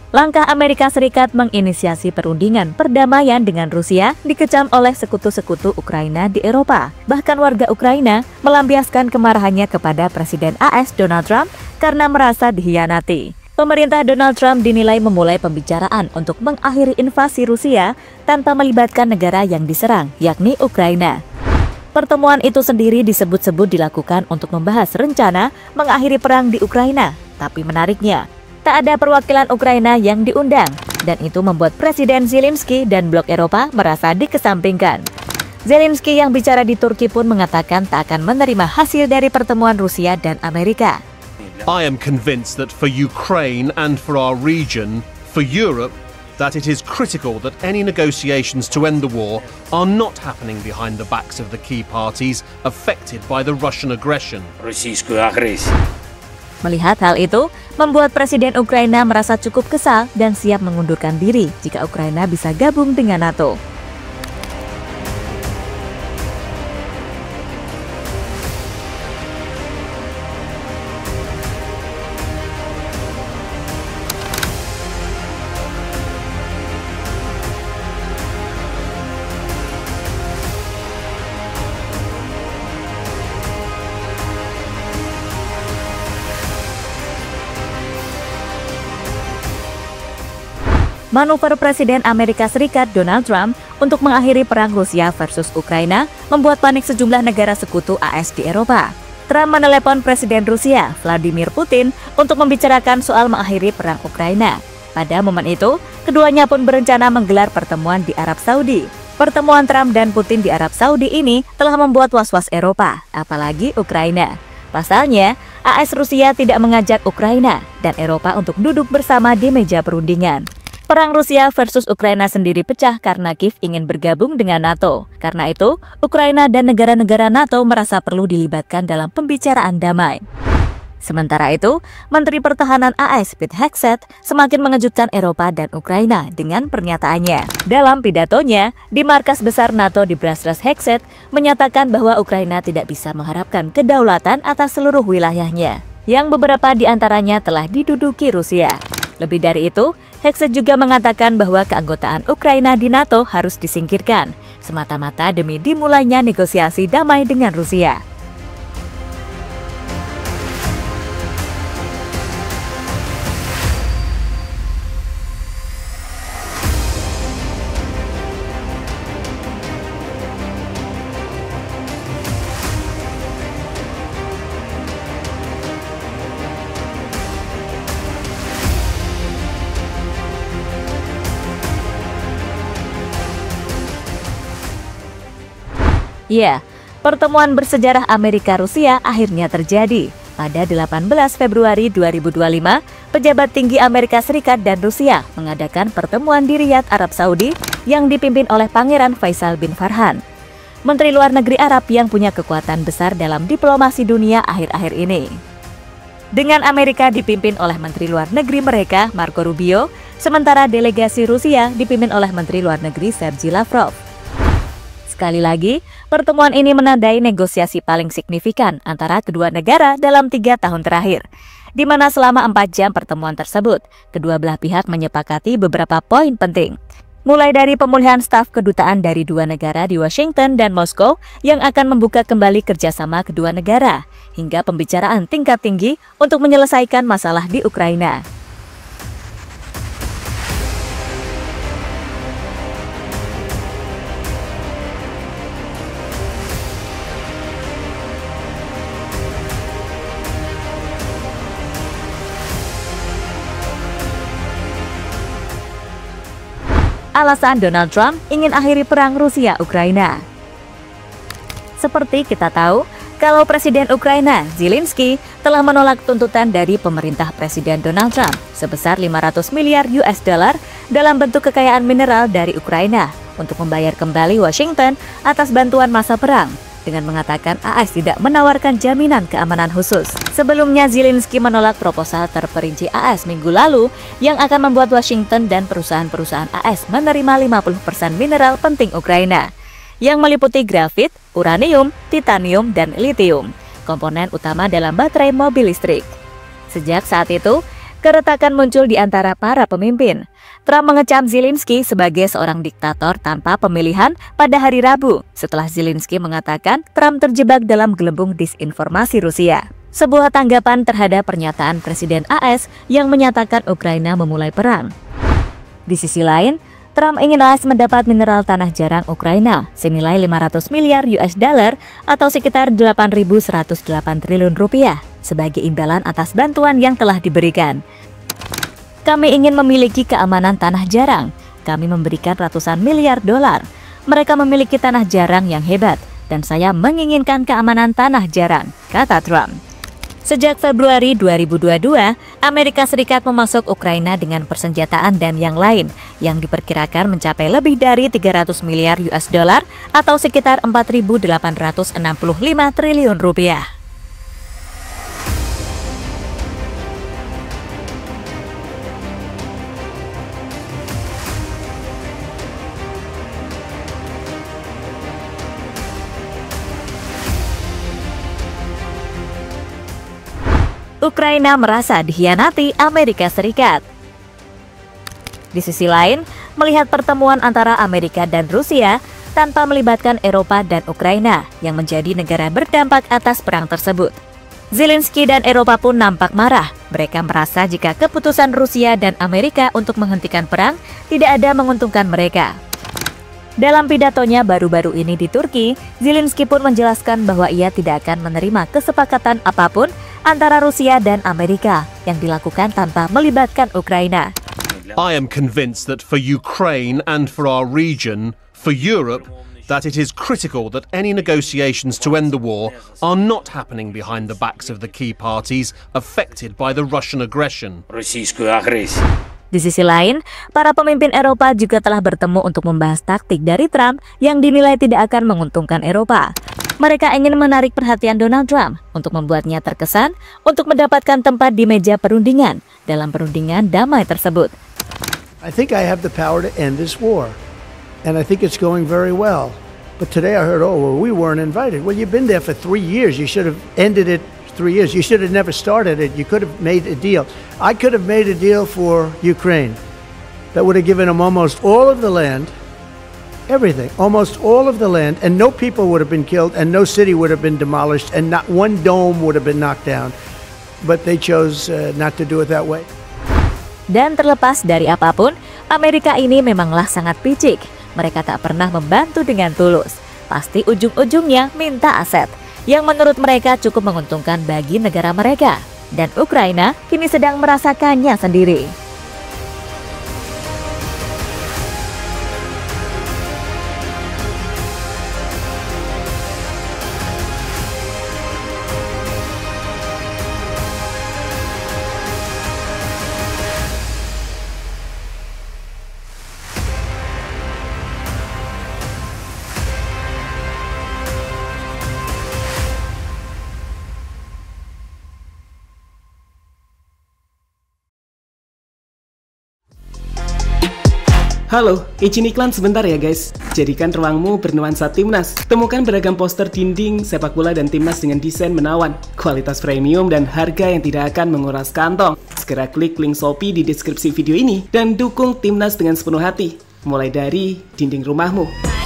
Langkah Amerika Serikat menginisiasi perundingan perdamaian dengan Rusia dikecam oleh sekutu-sekutu Ukraina di Eropa. Bahkan warga Ukraina melampiaskan kemarahannya kepada Presiden AS Donald Trump karena merasa dikhianati. Pemerintah Donald Trump dinilai memulai pembicaraan untuk mengakhiri invasi Rusia tanpa melibatkan negara yang diserang, yakni Ukraina. Pertemuan itu sendiri disebut-sebut dilakukan untuk membahas rencana mengakhiri perang di Ukraina. Tapi menariknya, tak ada perwakilan Ukraina yang diundang, dan itu membuat Presiden Zelensky dan blok Eropa merasa dikesampingkan. Zelensky yang bicara di Turki pun mengatakan tak akan menerima hasil dari pertemuan Rusia dan Amerika. I am convinced that for Ukraine and for our region, for Europe, that it is critical that any negotiations to end the war are not happening behind the backs of the key parties affected by the Russian aggression. Melihat hal itu, membuat Presiden Ukraina merasa cukup kesal dan siap mengundurkan diri jika Ukraina bisa gabung dengan NATO. Manuver Presiden Amerika Serikat Donald Trump untuk mengakhiri perang Rusia versus Ukraina membuat panik sejumlah negara sekutu AS di Eropa. Trump menelepon Presiden Rusia, Vladimir Putin, untuk membicarakan soal mengakhiri perang Ukraina. Pada momen itu, keduanya pun berencana menggelar pertemuan di Arab Saudi. Pertemuan Trump dan Putin di Arab Saudi ini telah membuat was-was Eropa, apalagi Ukraina. Pasalnya, AS Rusia tidak mengajak Ukraina dan Eropa untuk duduk bersama di meja perundingan. Perang Rusia versus Ukraina sendiri pecah karena Kiev ingin bergabung dengan NATO. Karena itu, Ukraina dan negara-negara NATO merasa perlu dilibatkan dalam pembicaraan damai. Sementara itu, Menteri Pertahanan AS Pete Hegseth semakin mengejutkan Eropa dan Ukraina dengan pernyataannya. Dalam pidatonya, di markas besar NATO di Brussels, Hegseth menyatakan bahwa Ukraina tidak bisa mengharapkan kedaulatan atas seluruh wilayahnya, yang beberapa di antaranya telah diduduki Rusia. Lebih dari itu, Hegseth juga mengatakan bahwa keanggotaan Ukraina di NATO harus disingkirkan, semata-mata demi dimulainya negosiasi damai dengan Rusia. Ya, pertemuan bersejarah Amerika-Rusia akhirnya terjadi. Pada 18 Februari 2025, pejabat tinggi Amerika Serikat dan Rusia mengadakan pertemuan di Riyadh, Arab Saudi yang dipimpin oleh Pangeran Faisal bin Farhan, Menteri Luar Negeri Arab yang punya kekuatan besar dalam diplomasi dunia akhir-akhir ini. Dengan Amerika dipimpin oleh Menteri Luar Negeri mereka, Marco Rubio, sementara delegasi Rusia dipimpin oleh Menteri Luar Negeri Sergei Lavrov. Sekali lagi, pertemuan ini menandai negosiasi paling signifikan antara kedua negara dalam 3 tahun terakhir, di mana selama 4 jam pertemuan tersebut, kedua belah pihak menyepakati beberapa poin penting. Mulai dari pemulihan staf kedutaan dari 2 negara di Washington dan Moskow yang akan membuka kembali kerjasama kedua negara, hingga pembicaraan tingkat tinggi untuk menyelesaikan masalah di Ukraina. Alasan Donald Trump ingin akhiri perang Rusia-Ukraina. Seperti kita tahu, kalau Presiden Ukraina, Zelensky, telah menolak tuntutan dari pemerintah Presiden Donald Trump sebesar 500 miliar US dollar dalam bentuk kekayaan mineral dari Ukraina untuk membayar kembali Washington atas bantuan masa perang, dengan mengatakan AS tidak menawarkan jaminan keamanan khusus. Sebelumnya, Zelensky menolak proposal terperinci AS minggu lalu yang akan membuat Washington dan perusahaan-perusahaan AS menerima 50% mineral penting Ukraina, yang meliputi grafit, uranium, titanium, dan litium, komponen utama dalam baterai mobil listrik. Sejak saat itu, Keretakan muncul di antara para pemimpin. Trump mengecam Zelensky sebagai seorang diktator tanpa pemilihan pada hari Rabu setelah Zelensky mengatakan Trump terjebak dalam gelembung disinformasi Rusia. Sebuah tanggapan terhadap pernyataan Presiden AS yang menyatakan Ukraina memulai perang. Di sisi lain, Trump ingin AS mendapat mineral tanah jarang Ukraina senilai 500 miliar US dollar atau sekitar 8.108 triliun rupiah sebagai imbalan atas bantuan yang telah diberikan. Kami ingin memiliki keamanan tanah jarang. Kami memberikan ratusan miliar dolar. Mereka memiliki tanah jarang yang hebat dan saya menginginkan keamanan tanah jarang, kata Trump. Sejak Februari 2022, Amerika Serikat memasuk Ukraina dengan persenjataan dan yang lain yang diperkirakan mencapai lebih dari 300 miliar US dollar atau sekitar 4.865 triliun rupiah. Ukraina merasa dikhianati Amerika Serikat. Di sisi lain, melihat pertemuan antara Amerika dan Rusia tanpa melibatkan Eropa dan Ukraina yang menjadi negara berdampak atas perang tersebut, Zelensky dan Eropa pun nampak marah. Mereka merasa jika keputusan Rusia dan Amerika untuk menghentikan perang tidak ada menguntungkan mereka. Dalam pidatonya baru-baru ini di Turki, Zelensky pun menjelaskan bahwa ia tidak akan menerima kesepakatan apapun antara Rusia dan Amerika yang dilakukan tanpa melibatkan Ukraina. I am convinced that for Ukraine and for our region, for Europe, that it is critical that any negotiations to end the war are not happening behind the backs of the key parties affected by the Russian aggression. Di sisi lain, para pemimpin Eropa juga telah bertemu untuk membahas taktik dari Trump yang dinilai tidak akan menguntungkan Eropa. Mereka ingin menarik perhatian Donald Trump untuk membuatnya terkesan untuk mendapatkan tempat di meja perundingan dalam perundingan damai tersebut. I think I have the power to end this war, and I think it's going very well. But today I heard, oh, well, we weren't invited. Well, you've been there for 3 years. You should have ended it 3 years. You should have never started it. You could have made a deal. I could have made a deal for Ukraine that would have given them almost all of the land. Everything, almost all of the land, and no people would have been killed, and no city would have been demolished, and not one dome would have been knocked down. But they chose not to do it that way. Dan terlepas dari apapun, Amerika ini memanglah sangat picik. Mereka tak pernah membantu dengan tulus. Pasti ujung-ujungnya minta aset, yang menurut mereka cukup menguntungkan bagi negara mereka. Dan Ukraina kini sedang merasakannya sendiri. Halo, izin iklan sebentar ya guys. Jadikan ruangmu bernuansa timnas. Temukan beragam poster dinding, sepak bola dan timnas dengan desain menawan, kualitas premium dan harga yang tidak akan menguras kantong. Segera klik link Shopee di deskripsi video ini dan dukung timnas dengan sepenuh hati. Mulai dari dinding rumahmu.